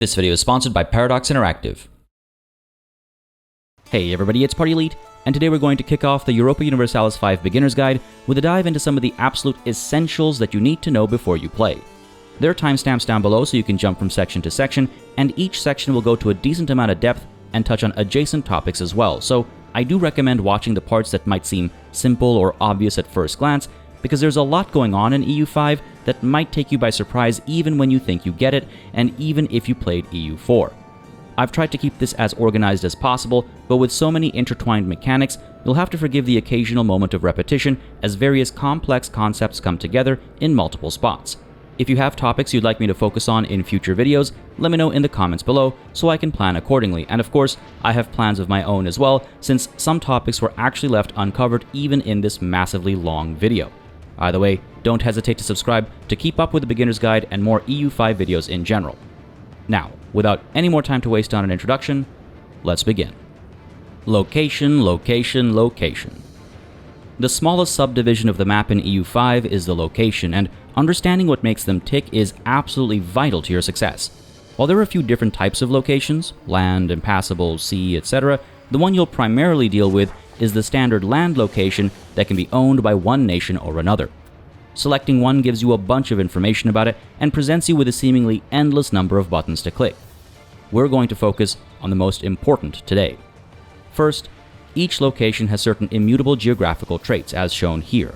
This video is sponsored by Paradox Interactive. Hey everybody, it's PartyElite, and today we're going to kick off the Europa Universalis 5 Beginner's Guide with a dive into some of the absolute essentials that you need to know before you play. There are timestamps down below so you can jump from section to section, and each section will go to a decent amount of depth and touch on adjacent topics as well, so I do recommend watching the parts that might seem simple or obvious at first glance, because there's a lot going on in EU5 that might take you by surprise even when you think you get it, and even if you played EU4. I've tried to keep this as organized as possible, but with so many intertwined mechanics, you'll have to forgive the occasional moment of repetition as various complex concepts come together in multiple spots. If you have topics you'd like me to focus on in future videos, let me know in the comments below so I can plan accordingly, and of course, I have plans of my own as well, since some topics were actually left uncovered even in this massively long video. Either way, don't hesitate to subscribe to keep up with the Beginner's Guide and more EU5 videos in general. Now, without any more time to waste on an introduction, let's begin. Location, location, location. The smallest subdivision of the map in EU5 is the location, and understanding what makes them tick is absolutely vital to your success. While there are a few different types of locations, land, impassable, sea, etc., the one you'll primarily deal with is the standard land location that can be owned by one nation or another. Selecting one gives you a bunch of information about it and presents you with a seemingly endless number of buttons to click. We're going to focus on the most important today. First, each location has certain immutable geographical traits as shown here.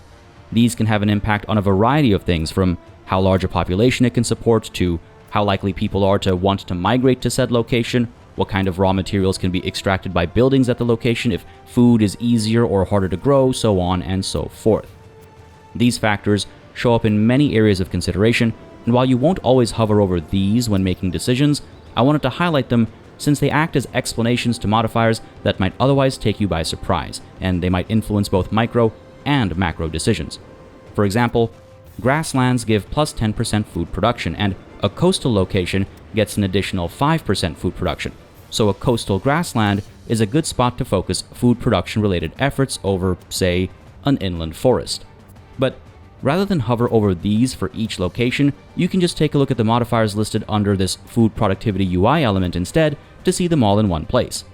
These can have an impact on a variety of things, from how large a population it can support to how likely people are to want to migrate to said location, what kind of raw materials can be extracted by buildings at the location, if food is easier or harder to grow, so on and so forth. These factors show up in many areas of consideration, and while you won't always hover over these when making decisions, I wanted to highlight them since they act as explanations to modifiers that might otherwise take you by surprise, and they might influence both micro and macro decisions. For example, grasslands give plus 10% food production, and a coastal location gets an additional 5% food production. So a coastal grassland is a good spot to focus food production related efforts over, say, an inland forest. But rather than hover over these for each location, you can just take a look at the modifiers listed under this food productivity UI element instead to see them all in one place.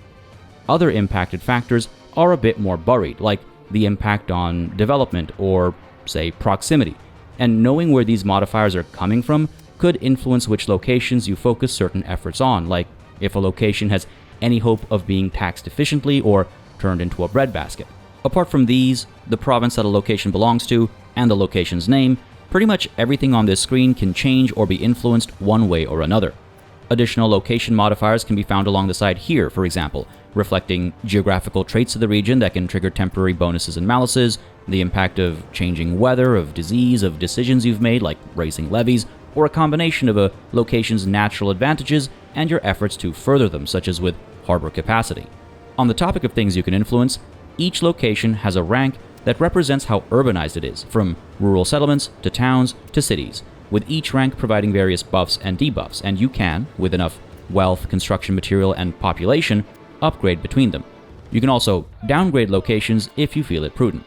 Other impacted factors are a bit more buried, like the impact on development or, say, proximity, and knowing where these modifiers are coming from could influence which locations you focus certain efforts on, like if a location has any hope of being taxed efficiently or turned into a breadbasket. Apart from these, the province that a location belongs to, and the location's name, pretty much everything on this screen can change or be influenced one way or another. Additional location modifiers can be found along the side here, for example, reflecting geographical traits of the region that can trigger temporary bonuses and malices, the impact of changing weather, of disease, of decisions you've made like raising levies, or a combination of a location's natural advantages and your efforts to further them, such as with harbor capacity. On the topic of things you can influence, each location has a rank that represents how urbanized it is, from rural settlements to towns to cities, with each rank providing various buffs and debuffs, and you can, with enough wealth, construction material, and population, upgrade between them. You can also downgrade locations if you feel it prudent.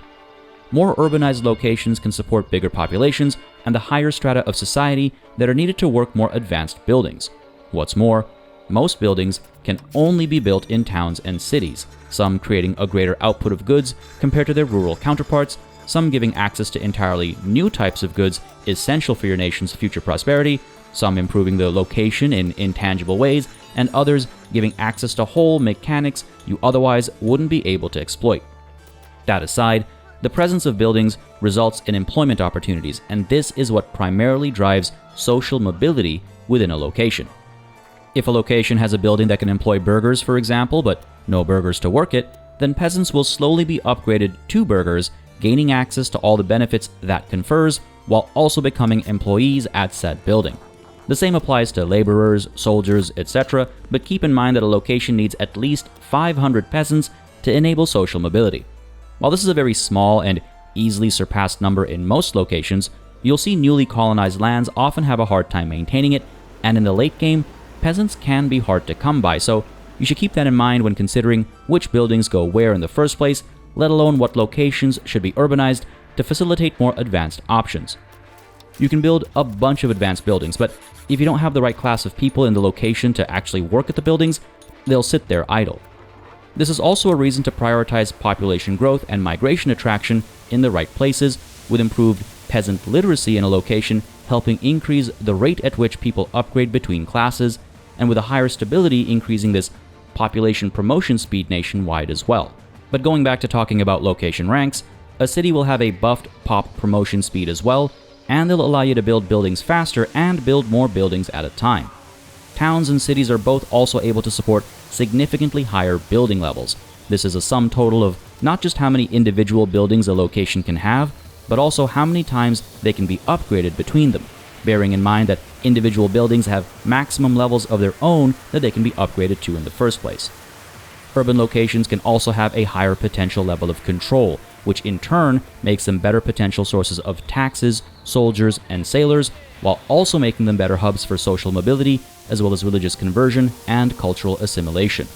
More urbanized locations can support bigger populations and the higher strata of society that are needed to work more advanced buildings. What's more, most buildings can only be built in towns and cities, some creating a greater output of goods compared to their rural counterparts, some giving access to entirely new types of goods essential for your nation's future prosperity, some improving the location in intangible ways, and others giving access to whole mechanics you otherwise wouldn't be able to exploit. That aside, the presence of buildings results in employment opportunities, and this is what primarily drives social mobility within a location. If a location has a building that can employ burghers, for example, but no burghers to work it, then peasants will slowly be upgraded to burghers, gaining access to all the benefits that confers, while also becoming employees at said building. The same applies to laborers, soldiers, etc., but keep in mind that a location needs at least 500 peasants to enable social mobility. While this is a very small and easily surpassed number in most locations, you'll see newly colonized lands often have a hard time maintaining it, and in the late game, peasants can be hard to come by, so you should keep that in mind when considering which buildings go where in the first place, let alone what locations should be urbanized to facilitate more advanced options. You can build a bunch of advanced buildings, but if you don't have the right class of people in the location to actually work at the buildings, they'll sit there idle. This is also a reason to prioritize population growth and migration attraction in the right places, with improved peasant literacy in a location helping increase the rate at which people upgrade between classes, and with a higher stability increasing this population promotion speed nationwide as well. But going back to talking about location ranks, a city will have a buffed pop promotion speed as well, and they'll allow you to build buildings faster and build more buildings at a time. Towns and cities are both also able to support significantly higher building levels. This is a sum total of not just how many individual buildings a location can have, but also how many times they can be upgraded between them, bearing in mind that individual buildings have maximum levels of their own that they can be upgraded to in the first place. Urban locations can also have a higher potential level of control, which in turn makes them better potential sources of taxes, soldiers, and sailors, while also making them better hubs for social mobility, as well as religious conversion and cultural assimilation.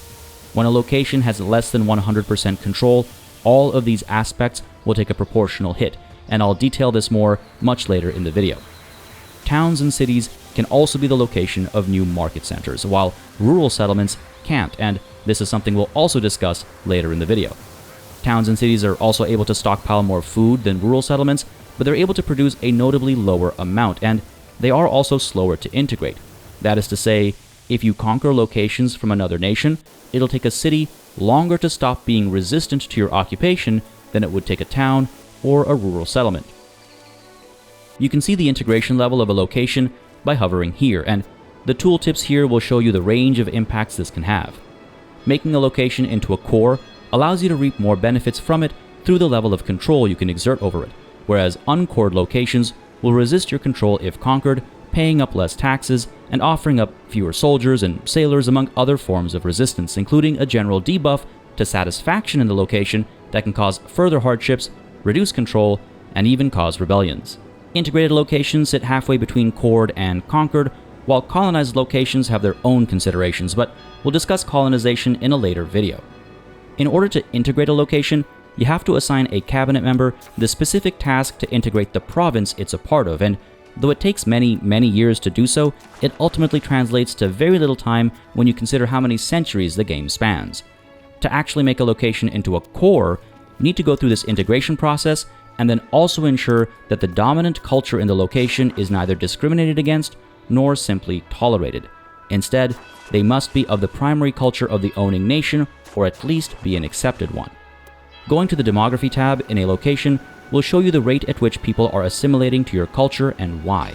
When a location has less than 100% control, all of these aspects will take a proportional hit, and I'll detail this more much later in the video. Towns and cities can also be the location of new market centers, while rural settlements can't, and this is something we'll also discuss later in the video. Towns and cities are also able to stockpile more food than rural settlements, but they're able to produce a notably lower amount, and they are also slower to integrate. That is to say, if you conquer locations from another nation, it'll take a city longer to stop being resistant to your occupation than it would take a town or a rural settlement. You can see the integration level of a location by hovering here, and the tooltips here will show you the range of impacts this can have. Making a location into a core allows you to reap more benefits from it through the level of control you can exert over it, whereas uncored locations will resist your control if conquered, paying up less taxes and offering up fewer soldiers and sailors among other forms of resistance, including a general debuff to satisfaction in the location that can cause further hardships, reduce control, and even cause rebellions. Integrated locations sit halfway between cored and conquered, while colonized locations have their own considerations, but we'll discuss colonization in a later video. In order to integrate a location, you have to assign a cabinet member the specific task to integrate the province it's a part of, and though it takes many years to do so, it ultimately translates to very little time when you consider how many centuries the game spans. To actually make a location into a core, you need to go through this integration process and then also ensure that the dominant culture in the location is neither discriminated against nor simply tolerated. Instead, they must be of the primary culture of the owning nation, or at least be an accepted one. Going to the demography tab in a location will show you the rate at which people are assimilating to your culture and why.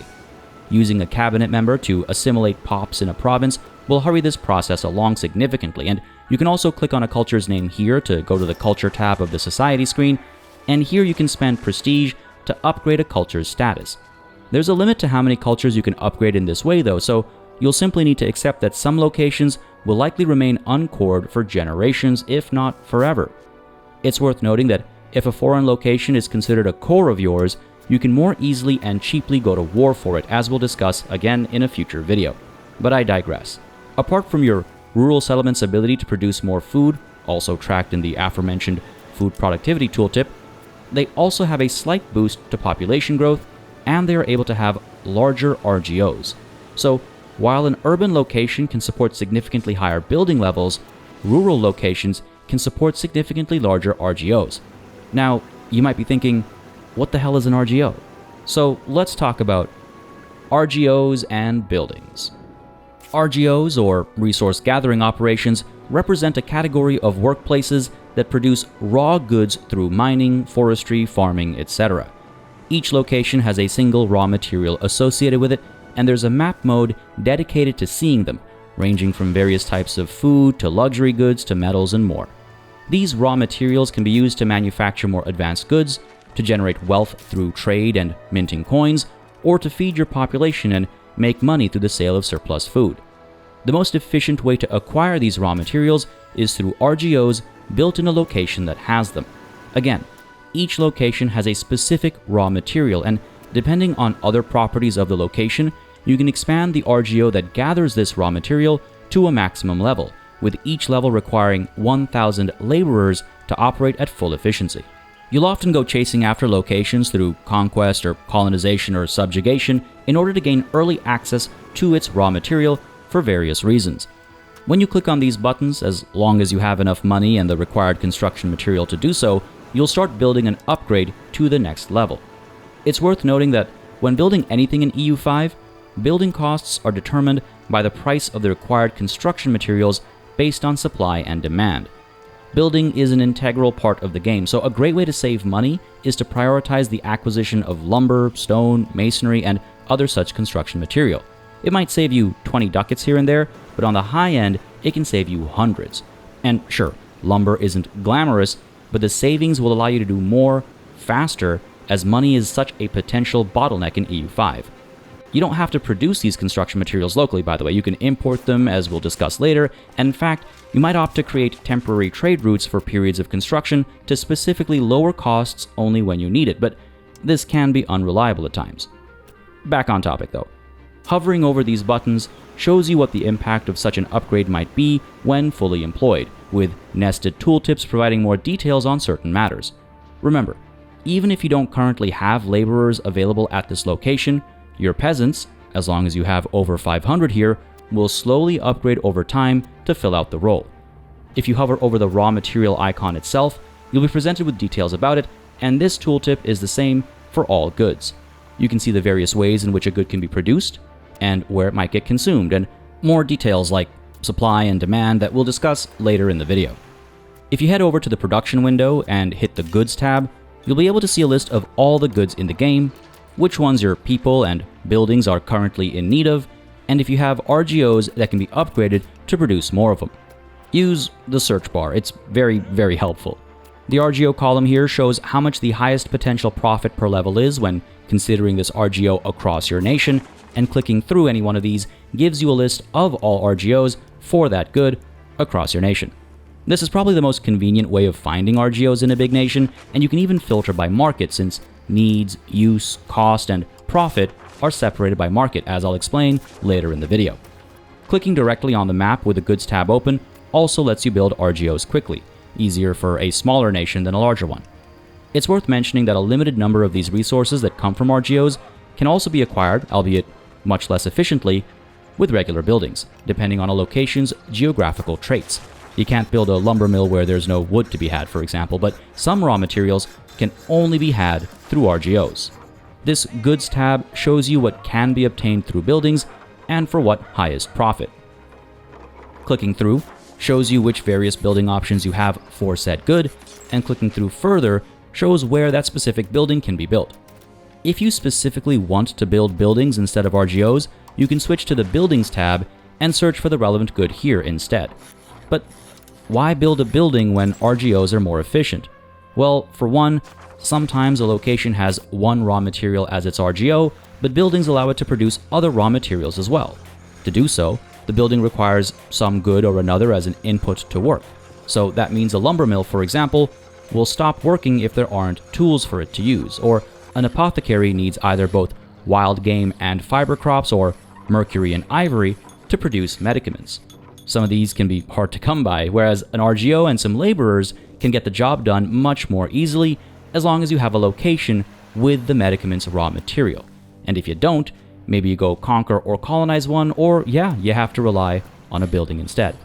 Using a cabinet member to assimilate pops in a province will hurry this process along significantly, and you can also click on a culture's name here to go to the culture tab of the society screen, and here you can spend prestige to upgrade a culture's status. There's a limit to how many cultures you can upgrade in this way though, so you'll simply need to accept that some locations will likely remain uncored for generations, if not forever. It's worth noting that if a foreign location is considered a core of yours, you can more easily and cheaply go to war for it, as we'll discuss again in a future video. But I digress. Apart from your rural settlement's ability to produce more food, also tracked in the aforementioned food productivity tooltip, they also have a slight boost to population growth, and they are able to have larger RGOs. So, while an urban location can support significantly higher building levels, rural locations can support significantly larger RGOs. Now, you might be thinking, what the hell is an RGO? So let's talk about RGOs and buildings. RGOs, or resource gathering operations, represent a category of workplaces that produce raw goods through mining, forestry, farming, etc. Each location has a single raw material associated with it, and there's a map mode dedicated to seeing them, ranging from various types of food to luxury goods to metals and more. These raw materials can be used to manufacture more advanced goods, to generate wealth through trade and minting coins, or to feed your population and make money through the sale of surplus food. The most efficient way to acquire these raw materials is through RGOs built in a location that has them. Again, each location has a specific raw material, and depending on other properties of the location, you can expand the RGO that gathers this raw material to a maximum level, with each level requiring 1,000 laborers to operate at full efficiency. You'll often go chasing after locations through conquest or colonization or subjugation in order to gain early access to its raw material for various reasons. When you click on these buttons, as long as you have enough money and the required construction material to do so, you'll start building an upgrade to the next level. It's worth noting that when building anything in EU5, building costs are determined by the price of the required construction materials based on supply and demand. Building is an integral part of the game, so a great way to save money is to prioritize the acquisition of lumber, stone, masonry, and other such construction material. It might save you 20 ducats here and there, but on the high end, it can save you hundreds. And sure, lumber isn't glamorous, but the savings will allow you to do more, faster, as money is such a potential bottleneck in EU5. You don't have to produce these construction materials locally, by the way. You can import them, as we'll discuss later, and in fact, you might opt to create temporary trade routes for periods of construction to specifically lower costs only when you need it, but this can be unreliable at times. Back on topic though. Hovering over these buttons shows you what the impact of such an upgrade might be when fully employed, with nested tooltips providing more details on certain matters. Remember, even if you don't currently have laborers available at this location, your peasants, as long as you have over 500 here, will slowly upgrade over time to fill out the role. If you hover over the raw material icon itself, you'll be presented with details about it, and this tooltip is the same for all goods. You can see the various ways in which a good can be produced, and where it might get consumed, and more details like supply and demand that we'll discuss later in the video. If you head over to the production window and hit the Goods tab, you'll be able to see a list of all the goods in the game, which ones your people and buildings are currently in need of, and if you have RGOs that can be upgraded to produce more of them. Use the search bar, it's very, very helpful. The RGO column here shows how much the highest potential profit per level is when considering this RGO across your nation, and clicking through any one of these gives you a list of all RGOs for that good across your nation. This is probably the most convenient way of finding RGOs in a big nation, and you can even filter by market since needs, use, cost, and profit are separated by market, as I'll explain later in the video. Clicking directly on the map with the Goods tab open also lets you build RGOs quickly, easier for a smaller nation than a larger one. It's worth mentioning that a limited number of these resources that come from RGOs can also be acquired, albeit much less efficiently, with regular buildings, depending on a location's geographical traits. You can't build a lumber mill where there's no wood to be had, for example, but some raw materials can only be had through RGOs. This Goods tab shows you what can be obtained through buildings and for what highest profit. Clicking through shows you which various building options you have for said good, and clicking through further shows where that specific building can be built. If you specifically want to build buildings instead of RGOs, you can switch to the Buildings tab and search for the relevant good here instead. But why build a building when RGOs are more efficient? Well, for one, sometimes a location has one raw material as its RGO, but buildings allow it to produce other raw materials as well. To do so, the building requires some good or another as an input to work. So that means a lumber mill, for example, will stop working if there aren't tools for it to use, or an apothecary needs either both wild game and fiber crops or mercury and ivory to produce medicaments. Some of these can be hard to come by, whereas an RGO and some laborers can get the job done much more easily as long as you have a location with the medicament's raw material. And if you don't, maybe you go conquer or colonize one, or yeah, you have to rely on a building instead.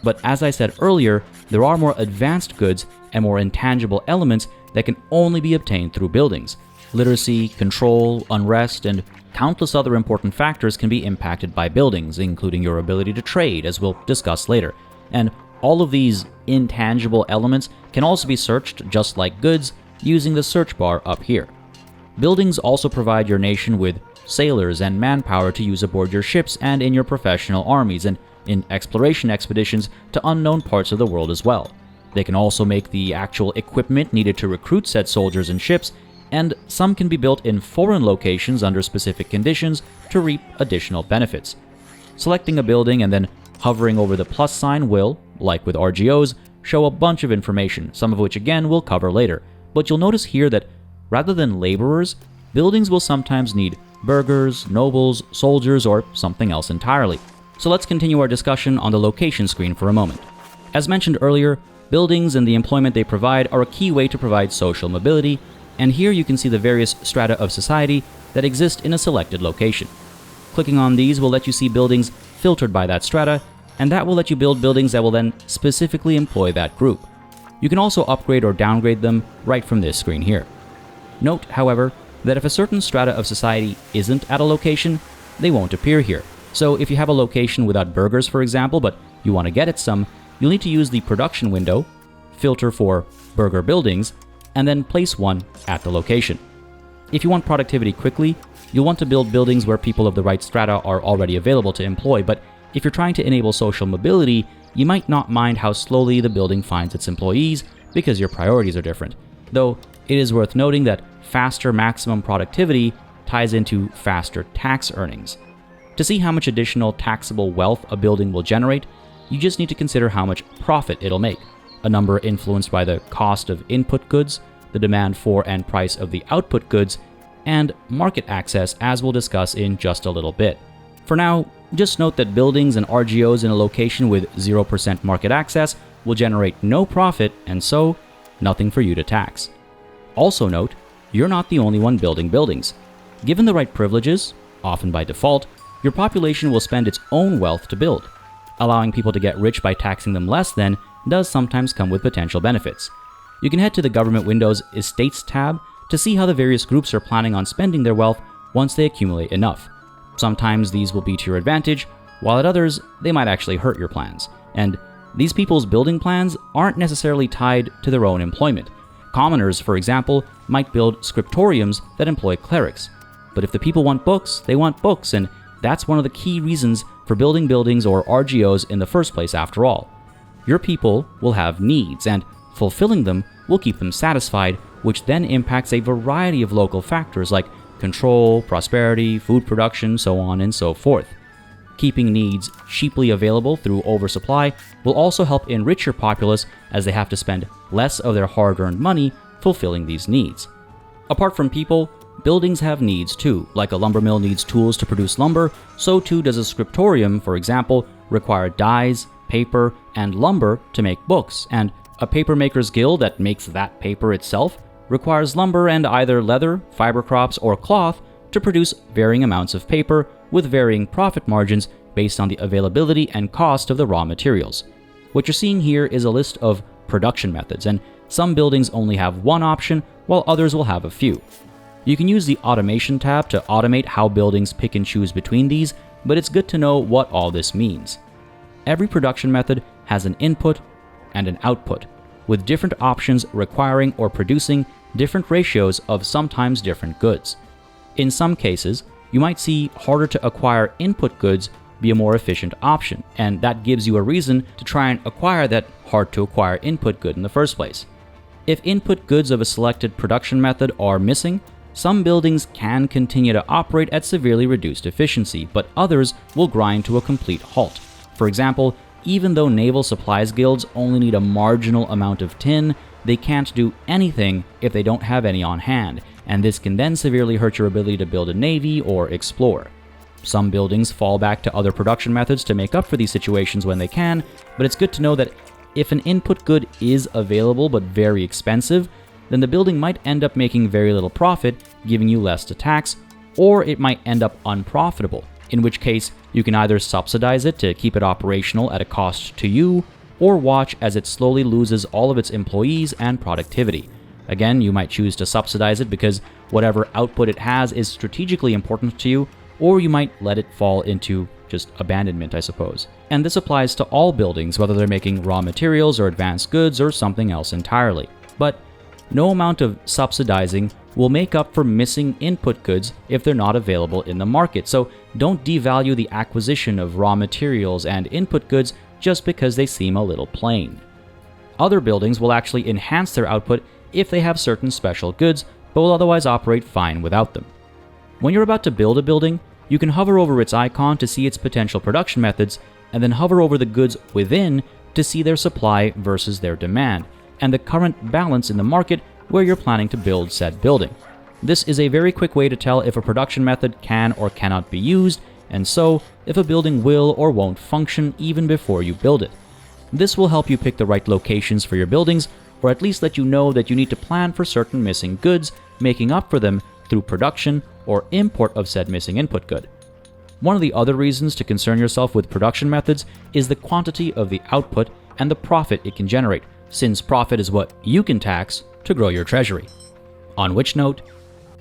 But as I said earlier, there are more advanced goods and more intangible elements that can only be obtained through buildings. Literacy, control, unrest, and countless other important factors can be impacted by buildings, including your ability to trade, as we'll discuss later. And all of these intangible elements can also be searched just like goods using the search bar up here. Buildings also provide your nation with sailors and manpower to use aboard your ships and in your professional armies and in exploration expeditions to unknown parts of the world as well. They can also make the actual equipment needed to recruit said soldiers and ships, and some can be built in foreign locations under specific conditions to reap additional benefits. Selecting a building and then hovering over the plus sign will, like with RGOs, show a bunch of information, some of which again we'll cover later. But you'll notice here that rather than laborers, buildings will sometimes need burghers, nobles, soldiers, or something else entirely. So let's continue our discussion on the location screen for a moment. As mentioned earlier, Buildings and the employment they provide are a key way to provide social mobility, and here you can see the various strata of society that exist in a selected location. Clicking on these will let you see buildings filtered by that strata, and that will let you build buildings that will then specifically employ that group. You can also upgrade or downgrade them right from this screen here. Note, however, that if a certain strata of society isn't at a location, they won't appear here. So if you have a location without burgers, for example, but you want to get at some, you'll need to use the production window, filter for burger buildings, and then place one at the location. If you want productivity quickly, you'll want to build buildings where people of the right strata are already available to employ, but if you're trying to enable social mobility, you might not mind how slowly the building finds its employees because your priorities are different. Though it is worth noting that faster maximum productivity ties into faster tax earnings. To see how much additional taxable wealth a building will generate, you just need to consider how much profit it'll make, a number influenced by the cost of input goods, the demand for and price of the output goods, and market access, as we'll discuss in just a little bit. For now, just note that buildings and RGOs in a location with 0% market access will generate no profit and so nothing for you to tax. Also note, you're not the only one building buildings. Given the right privileges, often by default, your population will spend its own wealth to build. Allowing people to get rich by taxing them less then does sometimes come with potential benefits. You can head to the Government Window's Estates tab to see how the various groups are planning on spending their wealth once they accumulate enough. Sometimes these will be to your advantage, while at others, they might actually hurt your plans. And these people's building plans aren't necessarily tied to their own employment. Commoners, for example, might build scriptoriums that employ clerics. But if the people want books, they want books, and that's one of the key reasons for building buildings or RGOs in the first place after all. Your people will have needs, and fulfilling them will keep them satisfied, which then impacts a variety of local factors like control, prosperity, food production, so on and so forth. Keeping needs cheaply available through oversupply will also help enrich your populace as they have to spend less of their hard-earned money fulfilling these needs. Apart from people, buildings have needs too. Like a lumber mill needs tools to produce lumber, so too does a scriptorium, for example, require dyes, paper, and lumber to make books, and a papermaker's guild that makes that paper itself requires lumber and either leather, fiber crops, or cloth to produce varying amounts of paper with varying profit margins based on the availability and cost of the raw materials. What you're seeing here is a list of production methods, and some buildings only have one option, while others will have a few. You can use the Automation tab to automate how buildings pick and choose between these, but it's good to know what all this means. Every production method has an input and an output, with different options requiring or producing different ratios of sometimes different goods. In some cases, you might see harder to acquire input goods be a more efficient option, and that gives you a reason to try and acquire that hard to acquire input good in the first place. If input goods of a selected production method are missing, some buildings can continue to operate at severely reduced efficiency, but others will grind to a complete halt. For example, even though naval supplies guilds only need a marginal amount of tin, they can't do anything if they don't have any on hand, and this can then severely hurt your ability to build a navy or explore. Some buildings fall back to other production methods to make up for these situations when they can, but it's good to know that if an input good is available but very expensive, then the building might end up making very little profit, giving you less to tax, or it might end up unprofitable, in which case you can either subsidize it to keep it operational at a cost to you, or watch as it slowly loses all of its employees and productivity. Again, you might choose to subsidize it because whatever output it has is strategically important to you, or you might let it fall into just abandonment, I suppose. And this applies to all buildings, whether they're making raw materials or advanced goods or something else entirely. But no amount of subsidizing will make up for missing input goods if they're not available in the market, so don't devalue the acquisition of raw materials and input goods just because they seem a little plain. Other buildings will actually enhance their output if they have certain special goods, but will otherwise operate fine without them. When you're about to build a building, you can hover over its icon to see its potential production methods, and then hover over the goods within to see their supply versus their demand, and the current balance in the market where you're planning to build said building. This is a very quick way to tell if a production method can or cannot be used, and so if a building will or won't function even before you build it. This will help you pick the right locations for your buildings, or at least let you know that you need to plan for certain missing goods, making up for them through production or import of said missing input good. One of the other reasons to concern yourself with production methods is the quantity of the output and the profit it can generate, since profit is what you can tax to grow your treasury. On which note,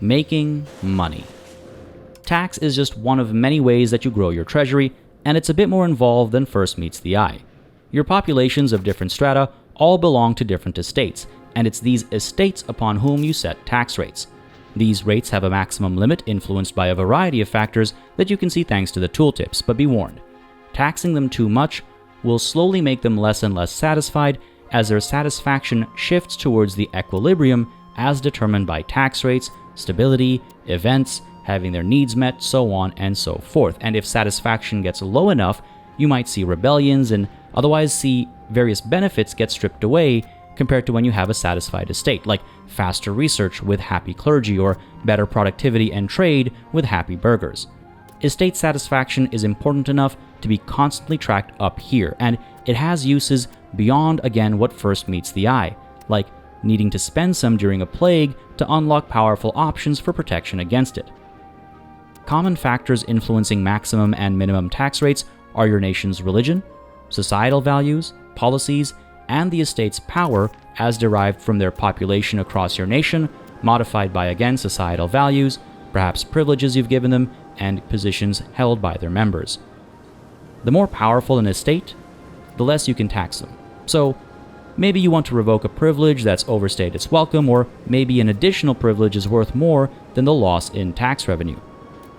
making money. Tax is just one of many ways that you grow your treasury, and it's a bit more involved than first meets the eye. Your populations of different strata all belong to different estates, and it's these estates upon whom you set tax rates. These rates have a maximum limit influenced by a variety of factors that you can see thanks to the tooltips, but be warned, taxing them too much will slowly make them less and less satisfied as their satisfaction shifts towards the equilibrium as determined by tax rates, stability, events, having their needs met, so on and so forth. And if satisfaction gets low enough, you might see rebellions and otherwise see various benefits get stripped away compared to when you have a satisfied estate, like faster research with happy clergy or better productivity and trade with happy burghers. Estate satisfaction is important enough to be constantly tracked up here, and it has uses beyond, again, what first meets the eye, like needing to spend some during a plague to unlock powerful options for protection against it. Common factors influencing maximum and minimum tax rates are your nation's religion, societal values, policies, and the estate's power as derived from their population across your nation, modified by, again, societal values, perhaps privileges you've given them, and positions held by their members. The more powerful an estate, the less you can tax them. So, maybe you want to revoke a privilege that's overstayed its welcome, or maybe an additional privilege is worth more than the loss in tax revenue.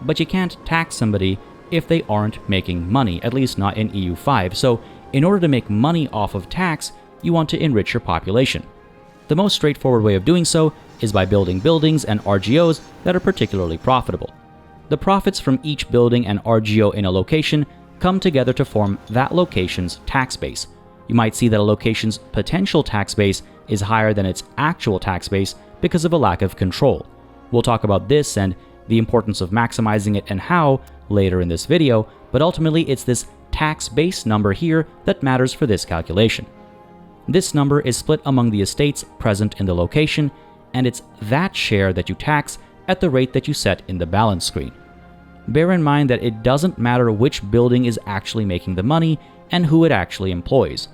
But you can't tax somebody if they aren't making money, at least not in EU5, so in order to make money off of tax, you want to enrich your population. The most straightforward way of doing so is by building buildings and RGOs that are particularly profitable. The profits from each building and RGO in a location come together to form that location's tax base. You might see that a location's potential tax base is higher than its actual tax base because of a lack of control. We'll talk about this and the importance of maximizing it and how later in this video, but ultimately it's this tax base number here that matters for this calculation. This number is split among the estates present in the location, and it's that share that you tax at the rate that you set in the balance screen. Bear in mind that it doesn't matter which building is actually making the money and who it actually employs.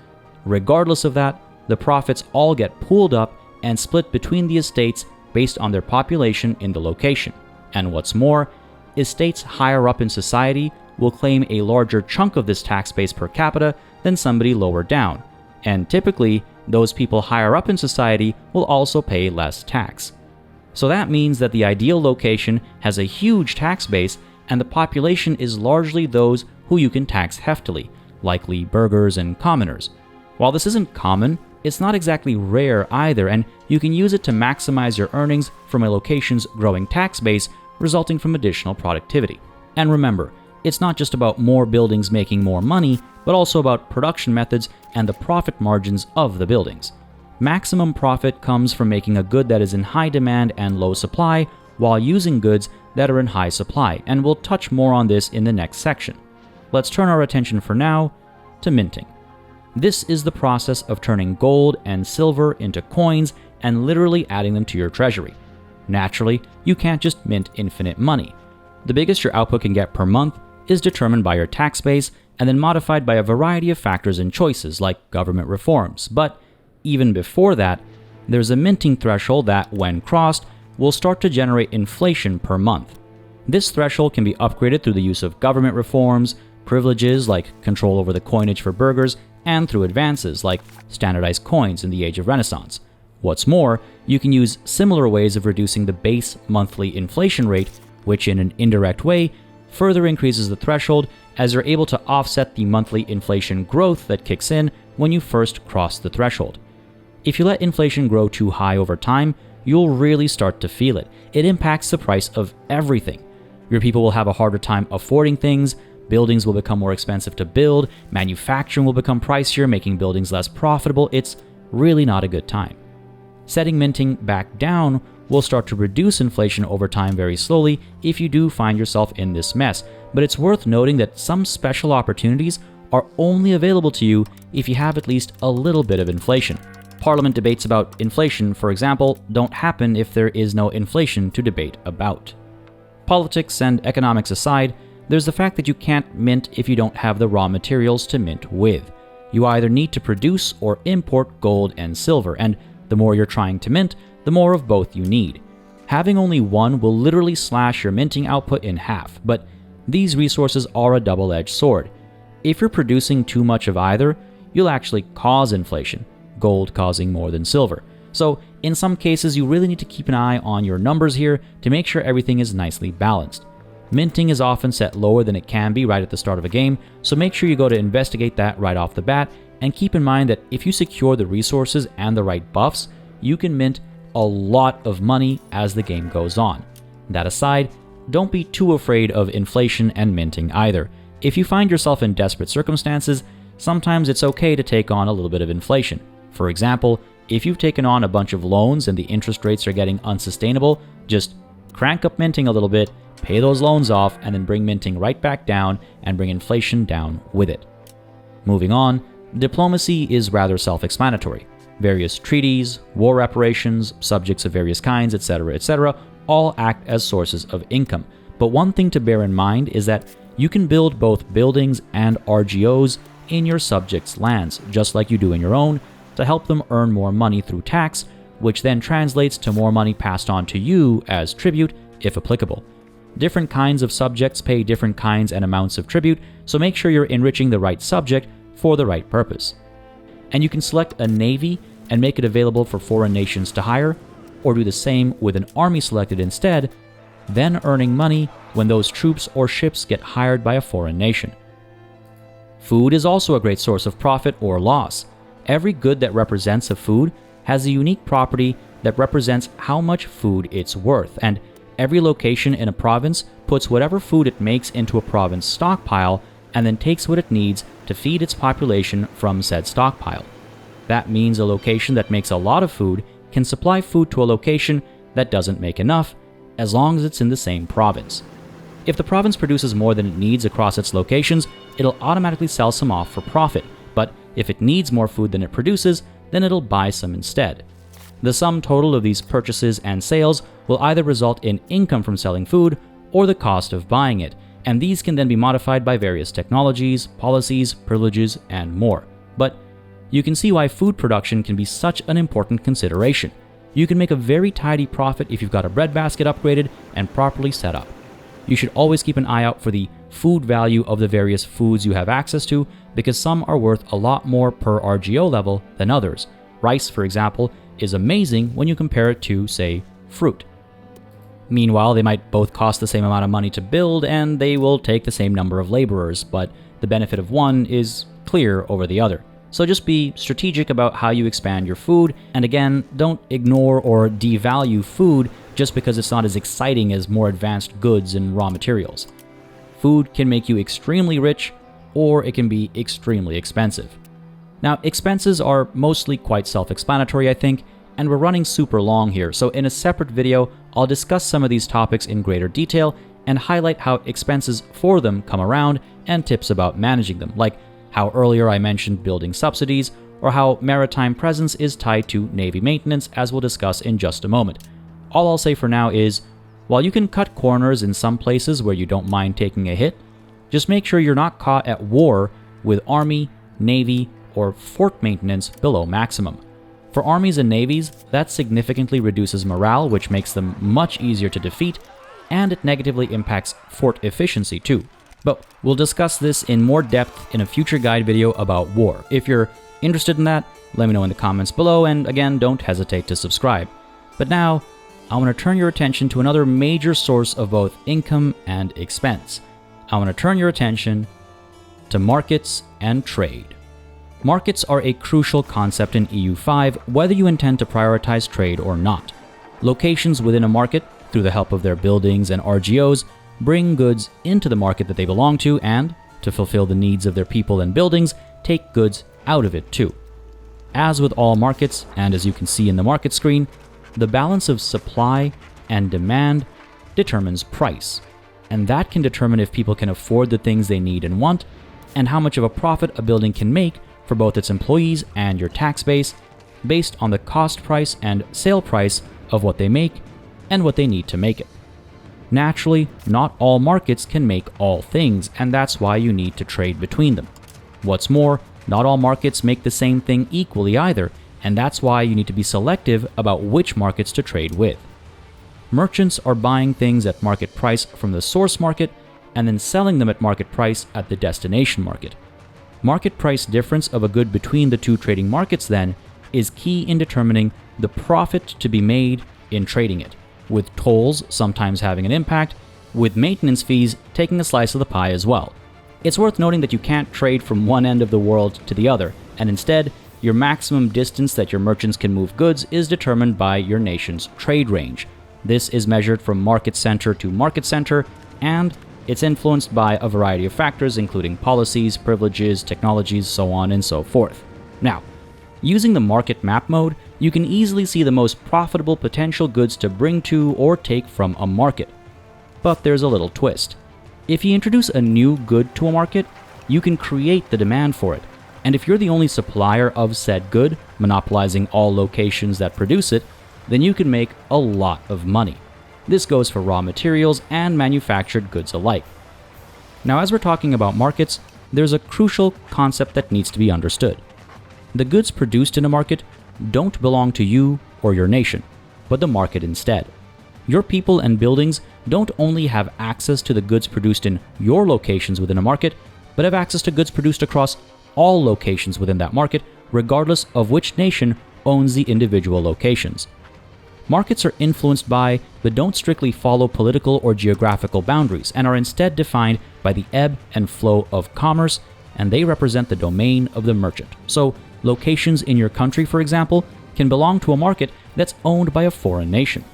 Regardless of that, the profits all get pooled up and split between the estates based on their population in the location. And what's more, estates higher up in society will claim a larger chunk of this tax base per capita than somebody lower down, and typically, those people higher up in society will also pay less tax. So that means that the ideal location has a huge tax base, and the population is largely those who you can tax heftily, likely burghers and commoners. While this isn't common, it's not exactly rare either, and you can use it to maximize your earnings from a location's growing tax base resulting from additional productivity. And remember, it's not just about more buildings making more money, but also about production methods and the profit margins of the buildings. Maximum profit comes from making a good that is in high demand and low supply while using goods that are in high supply, and we'll touch more on this in the next section. Let's turn our attention for now to minting. This is the process of turning gold and silver into coins and literally adding them to your treasury. Naturally, you can't just mint infinite money. The biggest your output can get per month is determined by your tax base and then modified by a variety of factors and choices like government reforms. But even before that, there's a minting threshold that, when crossed, will start to generate inflation per month. This threshold can be upgraded through the use of government reforms, privileges like control over the coinage for burghers, and through advances like standardized coins in the Age of Renaissance. What's more, you can use similar ways of reducing the base monthly inflation rate, which in an indirect way further increases the threshold as you're able to offset the monthly inflation growth that kicks in when you first cross the threshold. If you let inflation grow too high over time, you'll really start to feel it. It impacts the price of everything. Your people will have a harder time affording things, buildings will become more expensive to build, manufacturing will become pricier, making buildings less profitable. It's really not a good time. Setting minting back down will start to reduce inflation over time very slowly if you do find yourself in this mess, but it's worth noting that some special opportunities are only available to you if you have at least a little bit of inflation. Parliament debates about inflation, for example, don't happen if there is no inflation to debate about. Politics and economics aside, there's the fact that you can't mint if you don't have the raw materials to mint with. You either need to produce or import gold and silver, and the more you're trying to mint, the more of both you need. Having only one will literally slash your minting output in half, but these resources are a double-edged sword. If you're producing too much of either, you'll actually cause inflation, gold causing more than silver. So in some cases, you really need to keep an eye on your numbers here to make sure everything is nicely balanced. Minting is often set lower than it can be right at the start of a game, so make sure you go to investigate that right off the bat, and keep in mind that if you secure the resources and the right buffs, you can mint a lot of money as the game goes on. That aside, don't be too afraid of inflation and minting either. If you find yourself in desperate circumstances, sometimes it's okay to take on a little bit of inflation. For example, if you've taken on a bunch of loans and the interest rates are getting unsustainable, just crank up minting a little bit, pay those loans off, and then bring minting right back down and bring inflation down with it. Moving on, diplomacy is rather self-explanatory. Various treaties, war reparations, subjects of various kinds, etc., all act as sources of income. But one thing to bear in mind is that you can build both buildings and RGOs in your subjects' lands, just like you do in your own, to help them earn more money through tax, which then translates to more money passed on to you as tribute, if applicable. Different kinds of subjects pay different kinds and amounts of tribute, so make sure you're enriching the right subject for the right purpose. And you can select a navy and make it available for foreign nations to hire, or do the same with an army selected instead, then earning money when those troops or ships get hired by a foreign nation. Food is also a great source of profit or loss. Every good that represents a food has a unique property that represents how much food it's worth, and every location in a province puts whatever food it makes into a province stockpile and then takes what it needs to feed its population from said stockpile. That means a location that makes a lot of food can supply food to a location that doesn't make enough, as long as it's in the same province. If the province produces more than it needs across its locations, it'll automatically sell some off for profit, but if it needs more food than it produces, then it'll buy some instead. The sum total of these purchases and sales will either result in income from selling food or the cost of buying it, and these can then be modified by various technologies, policies, privileges, and more. But you can see why food production can be such an important consideration. You can make a very tidy profit if you've got a breadbasket upgraded and properly set up. You should always keep an eye out for the food value of the various foods you have access to, because some are worth a lot more per RGO level than others. Rice, for example, is amazing when you compare it to, say, fruit. Meanwhile, they might both cost the same amount of money to build, and they will take the same number of laborers, but the benefit of one is clear over the other. So just be strategic about how you expand your food, and again, don't ignore or devalue food just because it's not as exciting as more advanced goods and raw materials. Food can make you extremely rich, or it can be extremely expensive. Now, expenses are mostly quite self-explanatory, I think, and we're running super long here, so in a separate video, I'll discuss some of these topics in greater detail and highlight how expenses for them come around and tips about managing them, like how earlier I mentioned building subsidies, or how maritime presence is tied to Navy maintenance, as we'll discuss in just a moment. All I'll say for now is, while you can cut corners in some places where you don't mind taking a hit, just make sure you're not caught at war with Army, Navy, or fort maintenance below maximum. For armies and navies, that significantly reduces morale, which makes them much easier to defeat, and it negatively impacts fort efficiency too. But we'll discuss this in more depth in a future guide video about war. If you're interested in that, let me know in the comments below, and again, don't hesitate to subscribe. But now, I want to turn your attention to another major source of both income and expense. I want to turn your attention to markets and trade. Markets are a crucial concept in EU5, whether you intend to prioritize trade or not. Locations within a market, through the help of their buildings and RGOs, bring goods into the market that they belong to, and, to fulfill the needs of their people and buildings, take goods out of it too. As with all markets, and as you can see in the market screen, the balance of supply and demand determines price, and that can determine if people can afford the things they need and want, and how much of a profit a building can make for both its employees and your tax base, based on the cost price and sale price of what they make and what they need to make it. Naturally, not all markets can make all things, and that's why you need to trade between them. What's more, not all markets make the same thing equally either, and that's why you need to be selective about which markets to trade with. Merchants are buying things at market price from the source market and then selling them at market price at the destination market. Market price difference of a good between the two trading markets, then, is key in determining the profit to be made in trading it, with tolls sometimes having an impact, with maintenance fees taking a slice of the pie as well. It's worth noting that you can't trade from one end of the world to the other, and instead, your maximum distance that your merchants can move goods is determined by your nation's trade range. This is measured from market center to market center, and it's influenced by a variety of factors, including policies, privileges, technologies, so on and so forth. Now, using the market map mode, you can easily see the most profitable potential goods to bring to or take from a market. But there's a little twist. If you introduce a new good to a market, you can create the demand for it. And if you're the only supplier of said good, monopolizing all locations that produce it, then you can make a lot of money. This goes for raw materials and manufactured goods alike. Now, as we're talking about markets, there's a crucial concept that needs to be understood. The goods produced in a market don't belong to you or your nation, but the market instead. Your people and buildings don't only have access to the goods produced in your locations within a market, but have access to goods produced across all locations within that market, regardless of which nation owns the individual locations. Markets are influenced by, but don't strictly follow political or geographical boundaries, and are instead defined by the ebb and flow of commerce, and they represent the domain of the merchant. So, locations in your country, for example, can belong to a market that's owned by a foreign nation.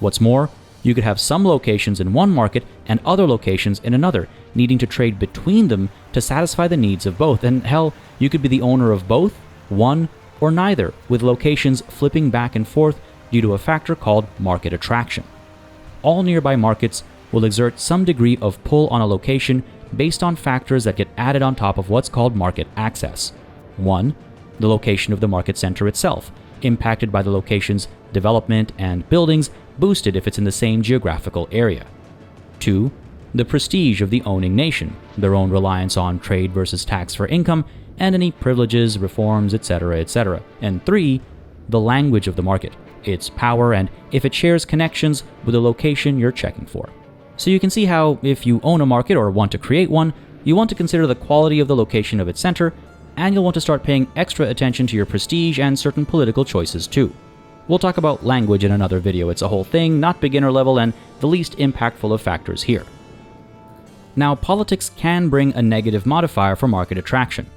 What's more, you could have some locations in one market and other locations in another, needing to trade between them to satisfy the needs of both. And hell, you could be the owner of both, one, or neither, with locations flipping back and forth due to a factor called market attraction. All nearby markets will exert some degree of pull on a location based on factors that get added on top of what's called market access. 1. The location of the market center itself, impacted by the location's development and buildings, boosted if it's in the same geographical area. 2. The prestige of the owning nation, their own reliance on trade versus tax for income, and any privileges, reforms, etc., etc. And 3. The language of the market, its power, and if it shares connections with the location you're checking for. So you can see how, if you own a market or want to create one, you want to consider the quality of the location of its center, and you'll want to start paying extra attention to your prestige and certain political choices too. We'll talk about language in another video. It's a whole thing, not beginner level, and the least impactful of factors here. Now, politics can bring a negative modifier for market attraction.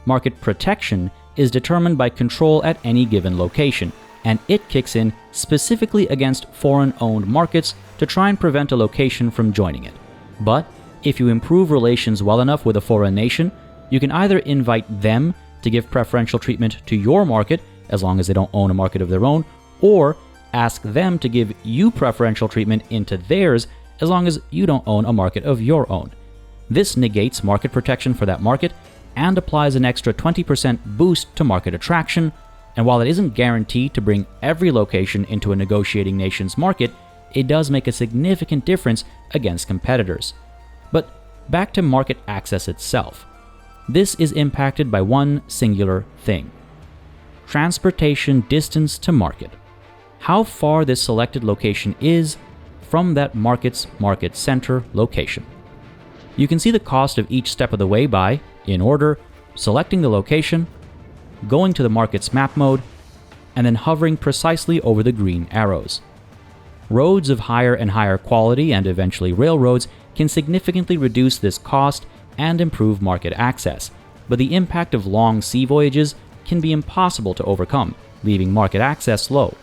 Market protection is determined by control at any given location, and it kicks in specifically against foreign-owned markets to try and prevent a location from joining it. But if you improve relations well enough with a foreign nation, you can either invite them to give preferential treatment to your market, as long as they don't own a market of their own, or ask them to give you preferential treatment into theirs, as long as you don't own a market of your own. This negates market protection for that market and applies an extra 20% boost to market attraction, and while it isn't guaranteed to bring every location into a negotiating nation's market, it does make a significant difference against competitors. But back to market access itself. This is impacted by one singular thing: transportation distance to market. How far this selected location is from that market's market center location. You can see the cost of each step of the way by, in order, selecting the location, going to the market's map mode, and then hovering precisely over the green arrows. Roads of higher and higher quality, and eventually railroads, can significantly reduce this cost and improve market access, but the impact of long sea voyages can be impossible to overcome, leaving market access low.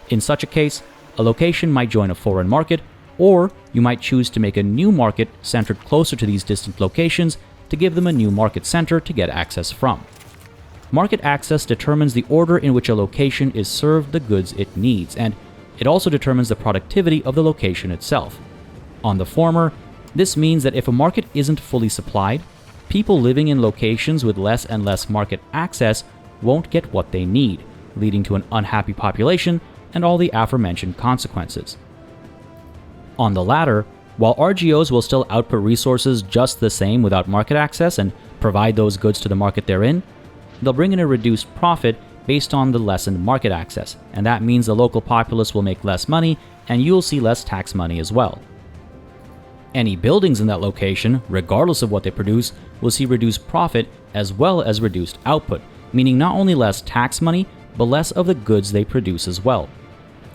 In such a case, a location might join a foreign market, or you might choose to make a new market centered closer to these distant locations to give them a new market center to get access from. Market access determines the order in which a location is served the goods it needs, and it also determines the productivity of the location itself. On the former, this means that if a market isn't fully supplied, people living in locations with less and less market access won't get what they need, leading to an unhappy population and all the aforementioned consequences. On the latter, while RGOs will still output resources just the same without market access and provide those goods to the market they're in, they'll bring in a reduced profit based on the lessened market access, and that means the local populace will make less money and you'll see less tax money as well. Any buildings in that location, regardless of what they produce, will see reduced profit as well as reduced output, meaning not only less tax money, but less of the goods they produce as well.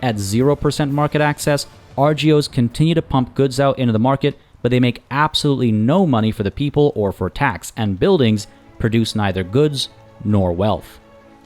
At 0% market access, RGOs continue to pump goods out into the market, but they make absolutely no money for the people or for tax, and buildings produce neither goods nor wealth.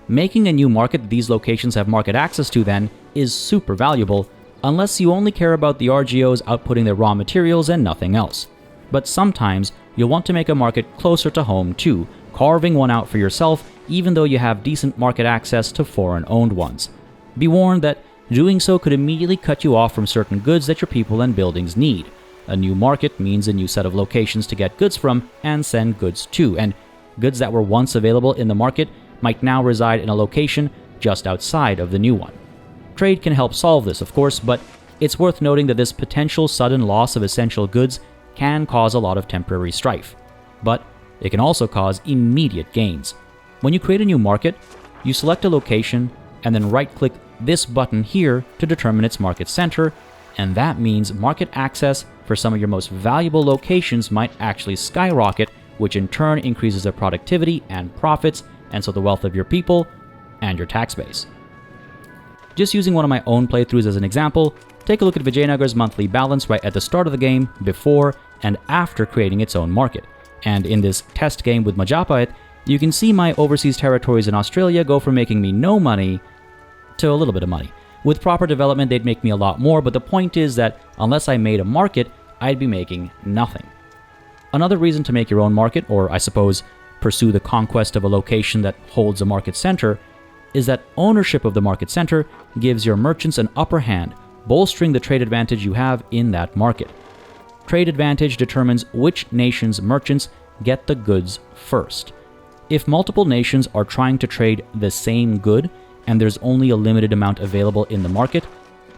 Making a new market that these locations have market access to then is super valuable, unless you only care about the RGOs outputting their raw materials and nothing else. But sometimes you'll want to make a market closer to home too, carving one out for yourself even though you have decent market access to foreign-owned ones. Be warned that doing so could immediately cut you off from certain goods that your people and buildings need. A new market means a new set of locations to get goods from and send goods to, and goods that were once available in the market might now reside in a location just outside of the new one. Trade can help solve this, of course, but it's worth noting that this potential sudden loss of essential goods can cause a lot of temporary strife. But it can also cause immediate gains. When you create a new market, you select a location and then right-click this button here to determine its market center, and that means market access for some of your most valuable locations might actually skyrocket, which in turn increases their productivity and profits, and so the wealth of your people and your tax base. Just using one of my own playthroughs as an example, take a look at Vijayanagar's monthly balance right at the start of the game, before and after creating its own market. And in this test game with Majapahit, you can see my overseas territories in Australia go from making me no money to a little bit of money. With proper development, they'd make me a lot more, but the point is that unless I made a market, I'd be making nothing. Another reason to make your own market, or I suppose pursue the conquest of a location that holds a market center, is that ownership of the market center gives your merchants an upper hand, bolstering the trade advantage you have in that market. Trade advantage determines which nation's merchants get the goods first. If multiple nations are trying to trade the same good and there's only a limited amount available in the market,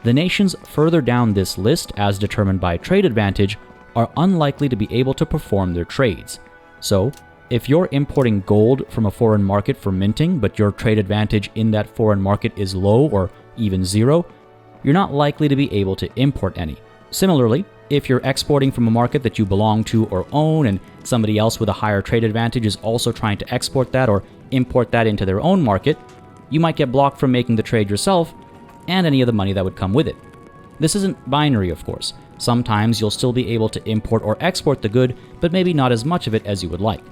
the nations further down this list, as determined by trade advantage, are unlikely to be able to perform their trades. So, if you're importing gold from a foreign market for minting, but your trade advantage in that foreign market is low or even zero, you're not likely to be able to import any. Similarly, if you're exporting from a market that you belong to or own, and somebody else with a higher trade advantage is also trying to export that or import that into their own market, you might get blocked from making the trade yourself and any of the money that would come with it. This isn't binary, of course. Sometimes you'll still be able to import or export the good, but maybe not as much of it as you would like.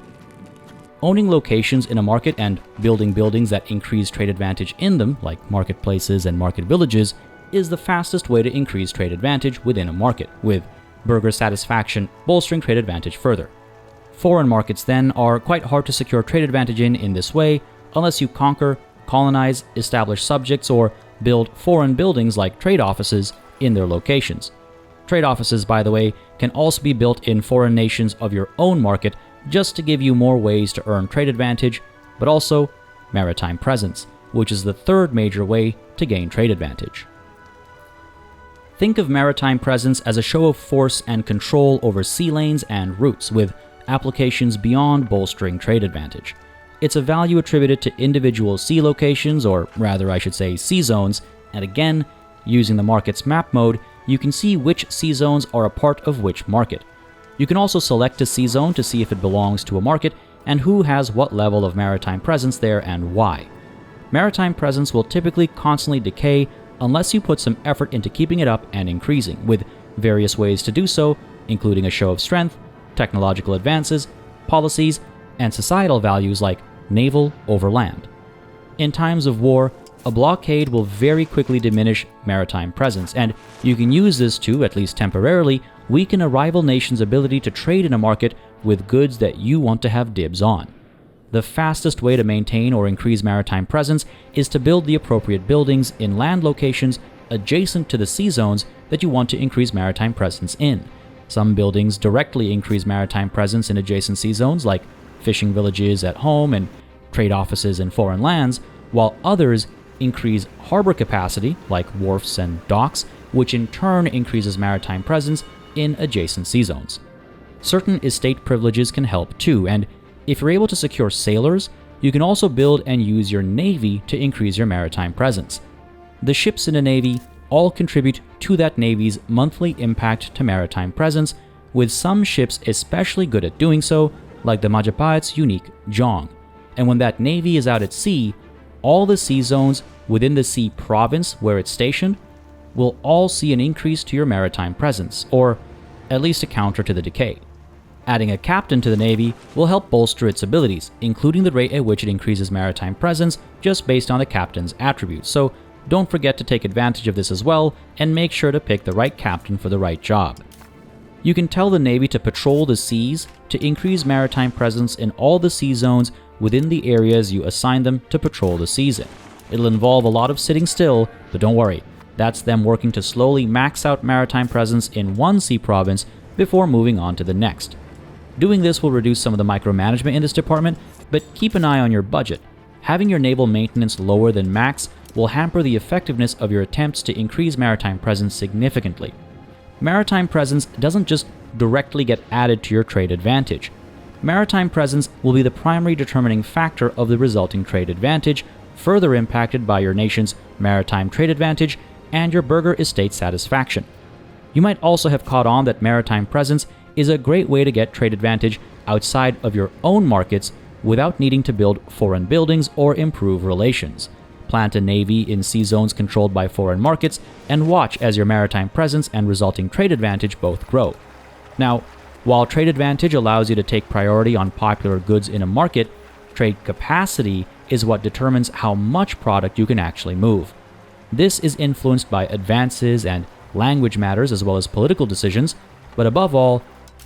Owning locations in a market and building buildings that increase trade advantage in them, like marketplaces and market villages, is the fastest way to increase trade advantage within a market, with burger satisfaction bolstering trade advantage further. Foreign markets, then, are quite hard to secure trade advantage in this way unless you conquer, colonize, establish subjects, or build foreign buildings like trade offices in their locations. Trade offices, by the way, can also be built in foreign nations of your own market just to give you more ways to earn trade advantage, but also maritime presence, which is the third major way to gain trade advantage. Think of maritime presence as a show of force and control over sea lanes and routes, with applications beyond bolstering trade advantage. It's a value attributed to individual sea locations, or rather I should say sea zones, and again, using the market's map mode, you can see which sea zones are a part of which market. You can also select a sea zone to see if it belongs to a market and who has what level of maritime presence there and why. Maritime presence will typically constantly decay unless you put some effort into keeping it up and increasing, with various ways to do so, including a show of strength, technological advances, policies, and societal values like naval over land. In times of war, a blockade will very quickly diminish maritime presence, and you can use this to, at least temporarily, weaken a rival nation's ability to trade in a market with goods that you want to have dibs on. The fastest way to maintain or increase maritime presence is to build the appropriate buildings in land locations adjacent to the sea zones that you want to increase maritime presence in. Some buildings directly increase maritime presence in adjacent sea zones, like fishing villages at home and trade offices in foreign lands, while others increase harbor capacity, like wharfs and docks, which in turn increases maritime presence in adjacent sea zones. Certain estate privileges can help too, and if you're able to secure sailors, you can also build and use your navy to increase your maritime presence. The ships in a navy all contribute to that navy's monthly impact to maritime presence, with some ships especially good at doing so, like the Majapait's unique Jong. And when that navy is out at sea, all the sea zones within the sea province where it's stationed will all see an increase to your maritime presence, or at least a counter to the decay. Adding a captain to the navy will help bolster its abilities, including the rate at which it increases maritime presence just based on the captain's attributes, so don't forget to take advantage of this as well, and make sure to pick the right captain for the right job. You can tell the navy to patrol the seas to increase maritime presence in all the sea zones within the areas you assign them to patrol the seas in. It'll involve a lot of sitting still, but don't worry, that's them working to slowly max out maritime presence in one sea province before moving on to the next. Doing this will reduce some of the micromanagement in this department, but keep an eye on your budget. Having your naval maintenance lower than max will hamper the effectiveness of your attempts to increase maritime presence significantly. Maritime presence doesn't just directly get added to your trade advantage. Maritime presence will be the primary determining factor of the resulting trade advantage, further impacted by your nation's maritime trade advantage and your burgher estate satisfaction. You might also have caught on that maritime presence is a great way to get trade advantage outside of your own markets without needing to build foreign buildings or improve relations. Plant a navy in sea zones controlled by foreign markets and watch as your maritime presence and resulting trade advantage both grow. Now, while trade advantage allows you to take priority on popular goods in a market, trade capacity is what determines how much product you can actually move. This is influenced by advances and language matters as well as political decisions, but above all,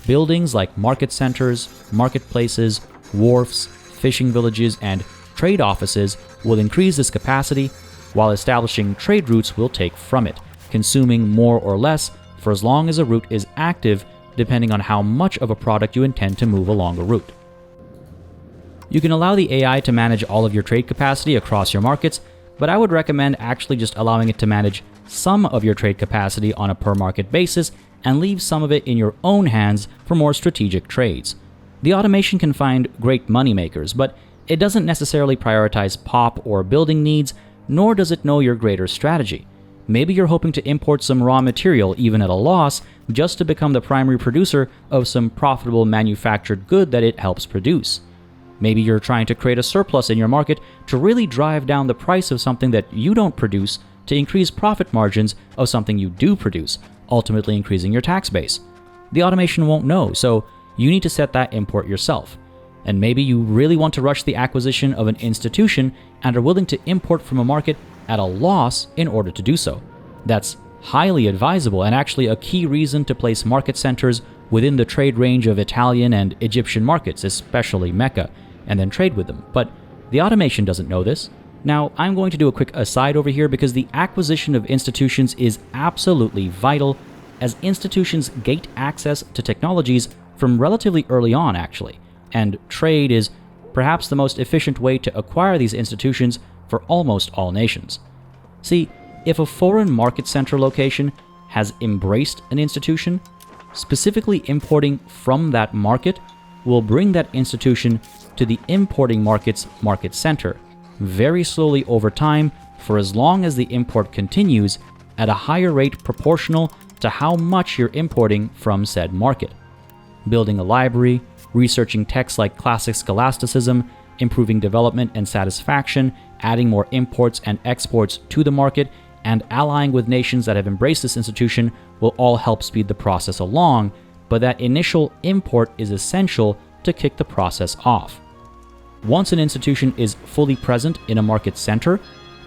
buildings like market centers, marketplaces, wharfs, fishing villages, and trade offices will increase this capacity, while establishing trade routes will take from it, consuming more or less for as long as a route is active, depending on how much of a product you intend to move along a route. You can allow the AI to manage all of your trade capacity across your markets, but I would recommend actually just allowing it to manage some of your trade capacity on a per market basis and leave some of it in your own hands for more strategic trades. The automation can find great moneymakers, but it doesn't necessarily prioritize pop or building needs, nor does it know your greater strategy. Maybe you're hoping to import some raw material even at a loss just to become the primary producer of some profitable manufactured good that it helps produce. Maybe you're trying to create a surplus in your market to really drive down the price of something that you don't produce to increase profit margins of something you do produce, ultimately increasing your tax base. The automation won't know, so you need to set that import yourself. And maybe you really want to rush the acquisition of an institution and are willing to import from a market at a loss in order to do so. That's highly advisable and actually a key reason to place market centers within the trade range of Italian and Egyptian markets, especially Mecca, and then trade with them. But the automation doesn't know this. Now, I'm going to do a quick aside over here because the acquisition of institutions is absolutely vital, as institutions gate access to technologies from relatively early on, actually, and trade is perhaps the most efficient way to acquire these institutions for almost all nations. See, if a foreign market center location has embraced an institution, specifically importing from that market will bring that institution to the importing market's market center very slowly over time for as long as the import continues at a higher rate proportional to how much you're importing from said market. Building a library, researching texts like classic scholasticism, improving development and satisfaction, adding more imports and exports to the market, and allying with nations that have embraced this institution will all help speed the process along, but that initial import is essential to kick the process off. Once an institution is fully present in a market center,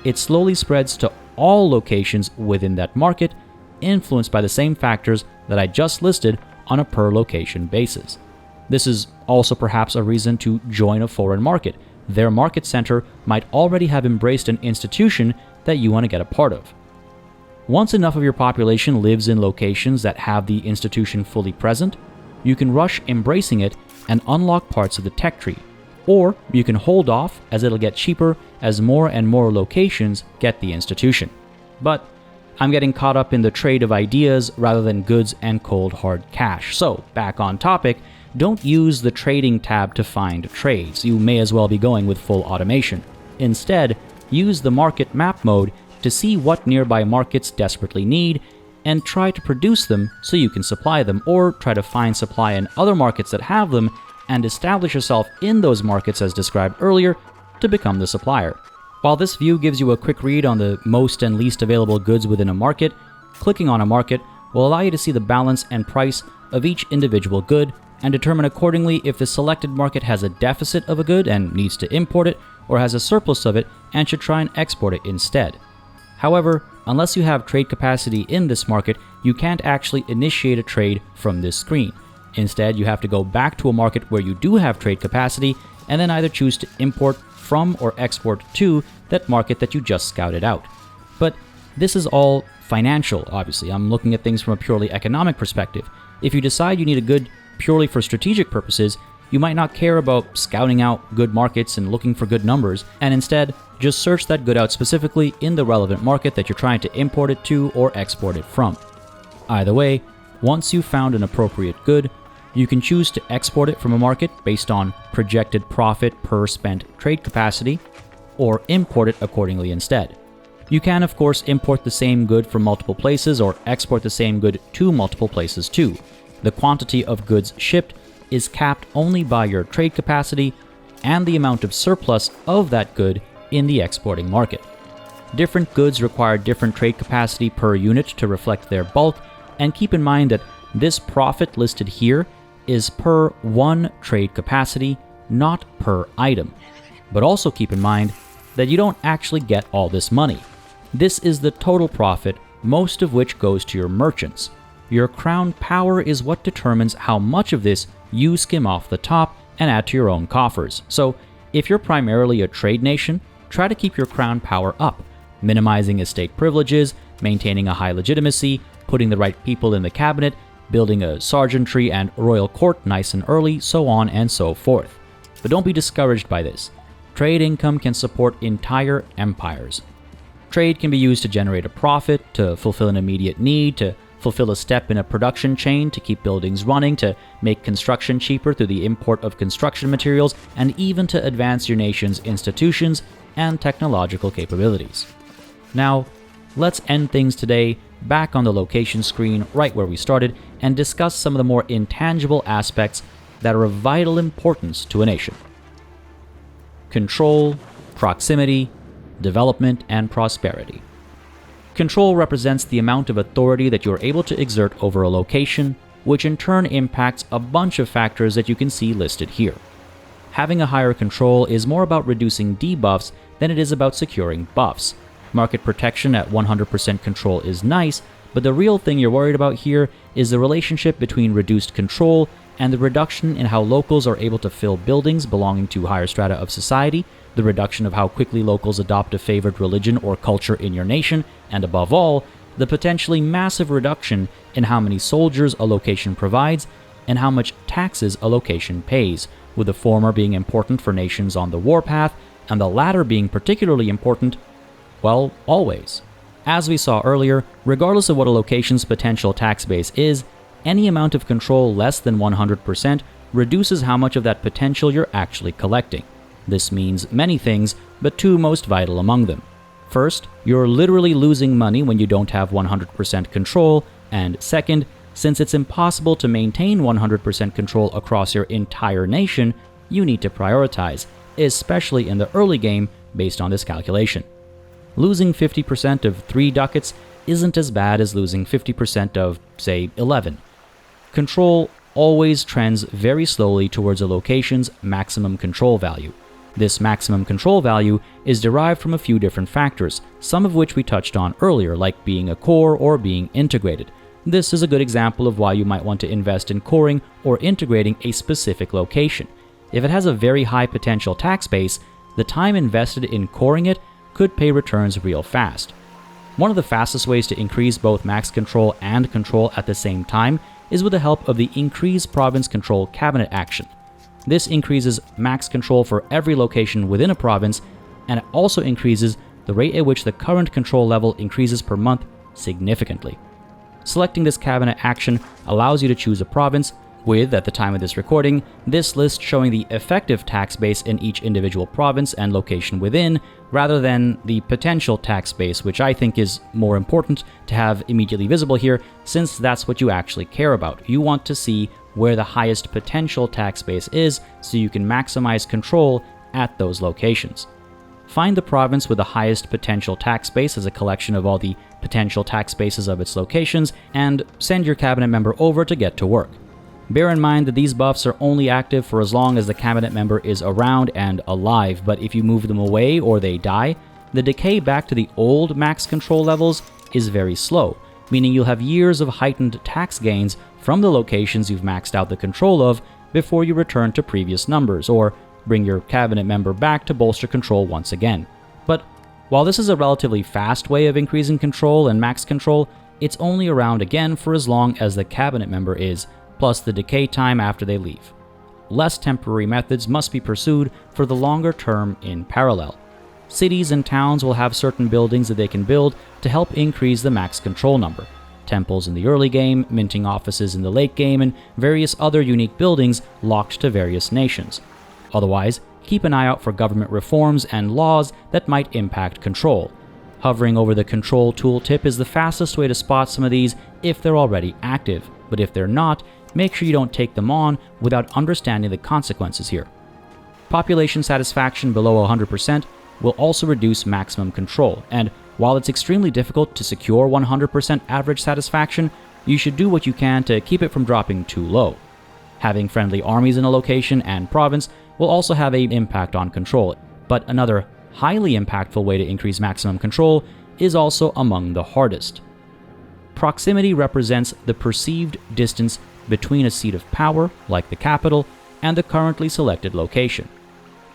it slowly spreads to all locations within that market, influenced by the same factors that I just listed on a per location basis. This is also perhaps a reason to join a foreign market. Their market center might already have embraced an institution that you want to get a part of. Once enough of your population lives in locations that have the institution fully present, you can rush embracing it and unlock parts of the tech tree. Or you can hold off, as it'll get cheaper as more and more locations get the institution. But I'm getting caught up in the trade of ideas rather than goods and cold hard cash. So, back on topic, don't use the trading tab to find trades. You may as well be going with full automation. Instead, use the market map mode to see what nearby markets desperately need and try to produce them so you can supply them, or try to find supply in other markets that have them and establish yourself in those markets as described earlier to become the supplier. While this view gives you a quick read on the most and least available goods within a market, clicking on a market will allow you to see the balance and price of each individual good and determine accordingly if the selected market has a deficit of a good and needs to import it, or has a surplus of it and should try and export it instead. However, unless you have trade capacity in this market, you can't actually initiate a trade from this screen. Instead, you have to go back to a market where you do have trade capacity and then either choose to import from or export to that market that you just scouted out. But this is all financial, obviously. I'm looking at things from a purely economic perspective. If you decide you need a good purely for strategic purposes, you might not care about scouting out good markets and looking for good numbers, and instead just search that good out specifically in the relevant market that you're trying to import it to or export it from. Either way, once you've found an appropriate good, you can choose to export it from a market based on projected profit per spent trade capacity, or import it accordingly instead. You can, of course, import the same good from multiple places or export the same good to multiple places too. The quantity of goods shipped is capped only by your trade capacity and the amount of surplus of that good in the exporting market. Different goods require different trade capacity per unit to reflect their bulk, and keep in mind that this profit listed here is per one trade capacity, not per item. But also keep in mind that you don't actually get all this money. This is the total profit, most of which goes to your merchants. Your crown power is what determines how much of this you skim off the top and add to your own coffers. So, if you're primarily a trade nation, try to keep your crown power up, minimizing estate privileges, maintaining a high legitimacy, putting the right people in the cabinet, building a sergeantry and royal court nice and early, so on and so forth. But don't be discouraged by this. Trade income can support entire empires. Trade can be used to generate a profit, to fulfill an immediate need, to fulfill a step in a production chain, to keep buildings running, to make construction cheaper through the import of construction materials, and even to advance your nation's institutions and technological capabilities. Now, let's end things today back on the location screen right where we started and discuss some of the more intangible aspects that are of vital importance to a nation. Control, proximity, development, and prosperity. Control represents the amount of authority that you are able to exert over a location, which in turn impacts a bunch of factors that you can see listed here. Having a higher control is more about reducing debuffs than it is about securing buffs. Market protection at 100% control is nice, but the real thing you're worried about here is the relationship between reduced control and the reduction in how locals are able to fill buildings belonging to higher strata of society, the reduction of how quickly locals adopt a favored religion or culture in your nation, and above all, the potentially massive reduction in how many soldiers a location provides and how much taxes a location pays, with the former being important for nations on the warpath and the latter being particularly important, well, always. As we saw earlier, regardless of what a location's potential tax base is, any amount of control less than 100% reduces how much of that potential you're actually collecting. This means many things, but two most vital among them. First, you're literally losing money when you don't have 100% control, and second, since it's impossible to maintain 100% control across your entire nation, you need to prioritize, especially in the early game based on this calculation. Losing 50% of 3 ducats isn't as bad as losing 50% of, say, 11. Control always trends very slowly towards a location's maximum control value. This maximum control value is derived from a few different factors, some of which we touched on earlier, like being a core or being integrated. This is a good example of why you might want to invest in coring or integrating a specific location. If it has a very high potential tax base, the time invested in coring it could pay returns real fast. One of the fastest ways to increase both max control and control at the same time is with the help of the Increase Province Control Cabinet action. This increases max control for every location within a province, and it also increases the rate at which the current control level increases per month significantly. Selecting this cabinet action allows you to choose a province with, at the time of this recording, this list showing the effective tax base in each individual province and location within, rather than the potential tax base, which I think is more important to have immediately visible here, since that's what you actually care about. You want to see where the highest potential tax base is, so you can maximize control at those locations. Find the province with the highest potential tax base as a collection of all the potential tax bases of its locations, and send your cabinet member over to get to work. Bear in mind that these buffs are only active for as long as the cabinet member is around and alive, but if you move them away or they die, the decay back to the old max control levels is very slow, meaning you'll have years of heightened tax gains from the locations you've maxed out the control of before you return to previous numbers, or bring your cabinet member back to bolster control once again. But while this is a relatively fast way of increasing control and max control, it's only around again for as long as the cabinet member is, plus the decay time after they leave. Less temporary methods must be pursued for the longer term in parallel. Cities and towns will have certain buildings that they can build to help increase the max control number. Temples in the early game, minting offices in the late game, and various other unique buildings locked to various nations. Otherwise, keep an eye out for government reforms and laws that might impact control. Hovering over the control tooltip is the fastest way to spot some of these if they're already active, but if they're not, make sure you don't take them on without understanding the consequences here. Population satisfaction below 100% will also reduce maximum control, and while it's extremely difficult to secure 100% average satisfaction, you should do what you can to keep it from dropping too low. Having friendly armies in a location and province will also have an impact on control, but another highly impactful way to increase maximum control is also among the hardest. Proximity represents the perceived distance between a seat of power, like the capital, and the currently selected location.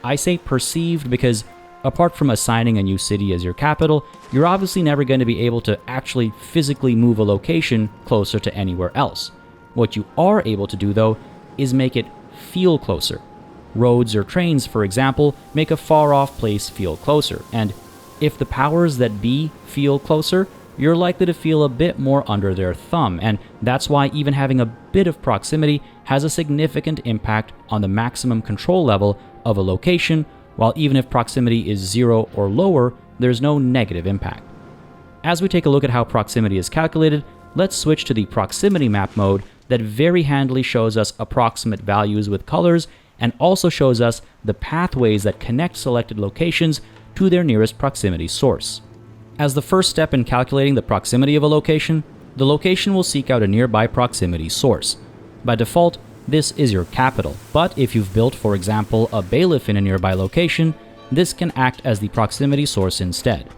I say perceived because, apart from assigning a new city as your capital, you're obviously never going to be able to actually physically move a location closer to anywhere else. What you are able to do, though, is make it feel closer. Roads or trains, for example, make a far-off place feel closer, and if the powers that be feel closer, you're likely to feel a bit more under their thumb, and that's why even having a bit of proximity has a significant impact on the maximum control level of a location, while even if proximity is 0 or lower, there's no negative impact. As we take a look at how proximity is calculated, let's switch to the proximity map mode that very handily shows us approximate values with colors and also shows us the pathways that connect selected locations to their nearest proximity source. As the first step in calculating the proximity of a location, the location will seek out a nearby proximity source. By default, this is your capital, but if you've built, for example, a bailiff in a nearby location, this can act as the proximity source instead.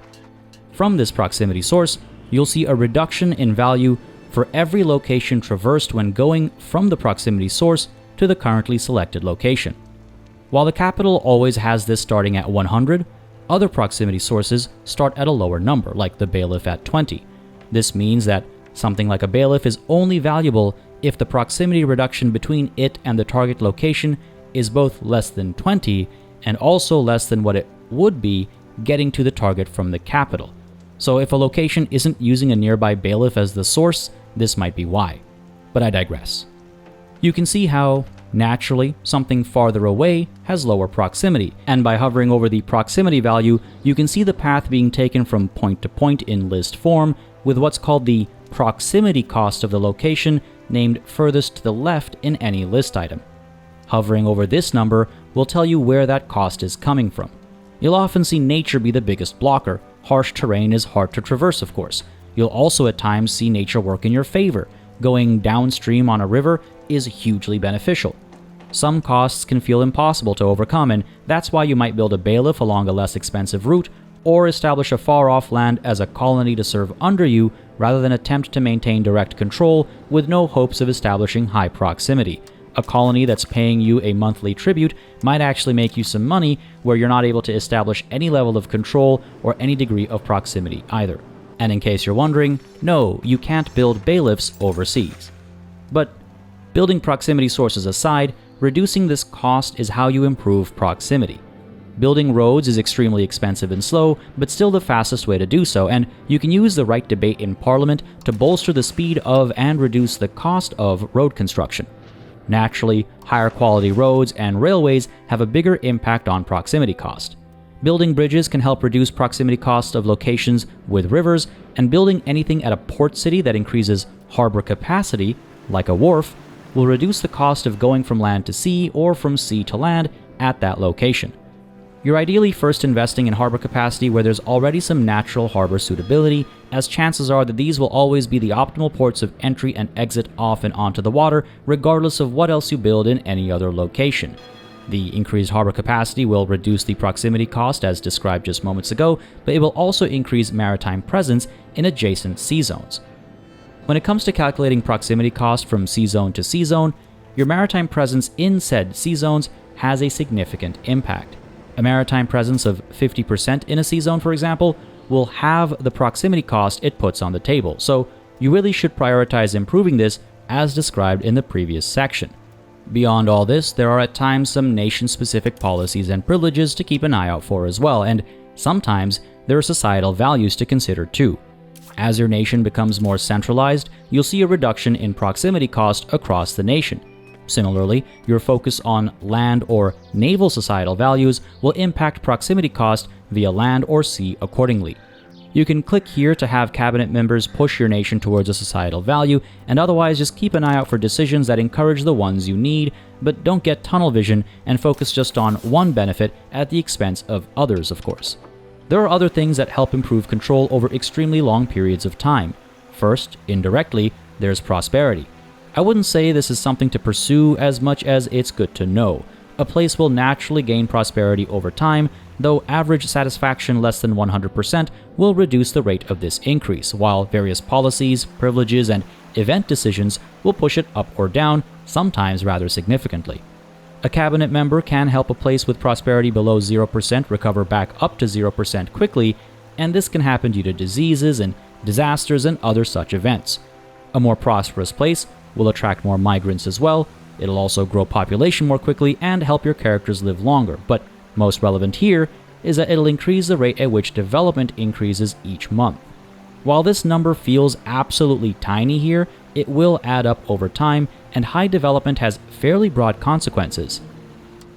From this proximity source, you'll see a reduction in value for every location traversed when going from the proximity source to the currently selected location. While the capital always has this starting at 100, other proximity sources start at a lower number, like the bailiff at 20. This means that something like a bailiff is only valuable if the proximity reduction between it and the target location is both less than 20 and also less than what it would be getting to the target from the capital. So if a location isn't using a nearby bailiff as the source, this might be why. But I digress. You can see how, naturally, something farther away has lower proximity, and by hovering over the proximity value, you can see the path being taken from point to point in list form with what's called the proximity cost of the location named furthest to the left in any list item. Hovering over this number will tell you where that cost is coming from. You'll often see nature be the biggest blocker. Harsh terrain is hard to traverse, of course. You'll also at times see nature work in your favor. Going downstream on a river is hugely beneficial. Some costs can feel impossible to overcome, and that's why you might build a bailiff along a less expensive route, or establish a far-off land as a colony to serve under you, rather than attempt to maintain direct control with no hopes of establishing high proximity. A colony that's paying you a monthly tribute might actually make you some money where you're not able to establish any level of control or any degree of proximity either. And in case you're wondering, no, you can't build bailiffs overseas. But building proximity sources aside, reducing this cost is how you improve proximity. Building roads is extremely expensive and slow, but still the fastest way to do so, and you can use the right debate in Parliament to bolster the speed of and reduce the cost of road construction. Naturally, higher quality roads and railways have a bigger impact on proximity cost. Building bridges can help reduce proximity costs of locations with rivers, and building anything at a port city that increases harbor capacity, like a wharf, will reduce the cost of going from land to sea or from sea to land at that location. You're ideally first investing in harbor capacity where there's already some natural harbor suitability, as chances are that these will always be the optimal ports of entry and exit off and onto the water, regardless of what else you build in any other location. The increased harbor capacity will reduce the proximity cost as described just moments ago, but it will also increase maritime presence in adjacent sea zones. When it comes to calculating proximity cost from sea zone to sea zone, your maritime presence in said sea zones has a significant impact. A maritime presence of 50% in a sea zone, for example, will have the proximity cost it puts on the table, so you really should prioritize improving this as described in the previous section. Beyond all this, there are at times some nation-specific policies and privileges to keep an eye out for as well, and sometimes there are societal values to consider too. As your nation becomes more centralized, you'll see a reduction in proximity cost across the nation. Similarly, your focus on land or naval societal values will impact proximity cost via land or sea accordingly. You can click here to have cabinet members push your nation towards a societal value, and otherwise just keep an eye out for decisions that encourage the ones you need, but don't get tunnel vision and focus just on one benefit at the expense of others, of course. There are other things that help improve control over extremely long periods of time. First, indirectly, there's prosperity. I wouldn't say this is something to pursue as much as it's good to know. A place will naturally gain prosperity over time, though average satisfaction less than 100% will reduce the rate of this increase, while various policies, privileges, and event decisions will push it up or down, sometimes rather significantly. A cabinet member can help a place with prosperity below 0% recover back up to 0% quickly, and this can happen due to diseases and disasters and other such events. A more prosperous place will attract more migrants as well. It'll also grow population more quickly and help your characters live longer, but most relevant here is that it'll increase the rate at which development increases each month. While this number feels absolutely tiny here, it will add up over time, and high development has fairly broad consequences.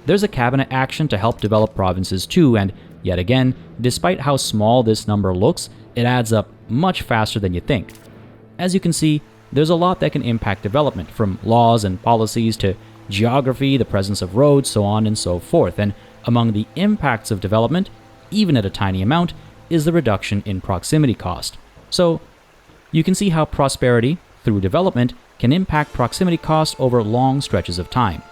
There's a cabinet action to help develop provinces too, and yet again, despite how small this number looks, it adds up much faster than you think. As you can see, there's a lot that can impact development, from laws and policies to geography, the presence of roads, so on and so forth, and among the impacts of development, even at a tiny amount, is the reduction in proximity cost. So, you can see how prosperity, through development, can impact proximity cost over long stretches of time.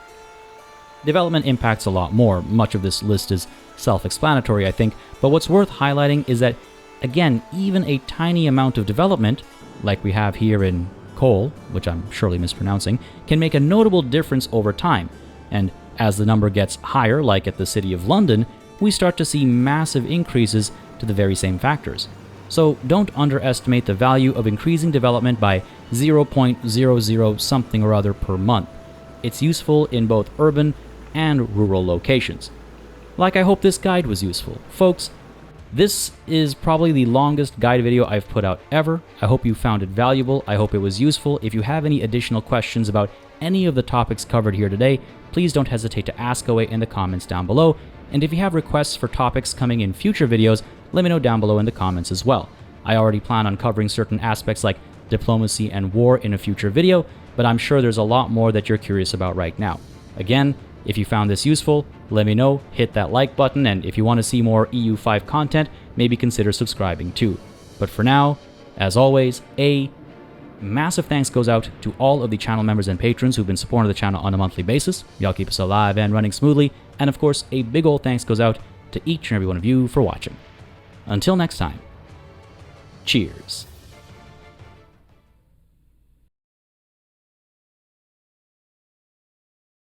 Development impacts a lot more. Much of this list is self-explanatory, I think, but what's worth highlighting is that, again, even a tiny amount of development, like we have here in coal, which I'm surely mispronouncing, can make a notable difference over time, and as the number gets higher, like at the City of London, we start to see massive increases to the very same factors. So don't underestimate the value of increasing development by 0.00 something or other per month. It's useful in both urban and rural locations. Like, I hope this guide was useful. Folks, this is probably the longest guide video I've put out ever. I hope you found it valuable. I hope it was useful. If you have any additional questions about any of the topics covered here today, please don't hesitate to ask away in the comments down below. And if you have requests for topics coming in future videos, let me know down below in the comments as well. I already plan on covering certain aspects like diplomacy and war in a future video, but I'm sure there's a lot more that you're curious about right now. Again, if you found this useful, let me know, hit that like button, and if you want to see more EU5 content, maybe consider subscribing too. But for now, as always, a massive thanks goes out to all of the channel members and patrons who've been supporting the channel on a monthly basis. Y'all keep us alive and running smoothly. And of course, a big old thanks goes out to each and every one of you for watching. Until next time, cheers.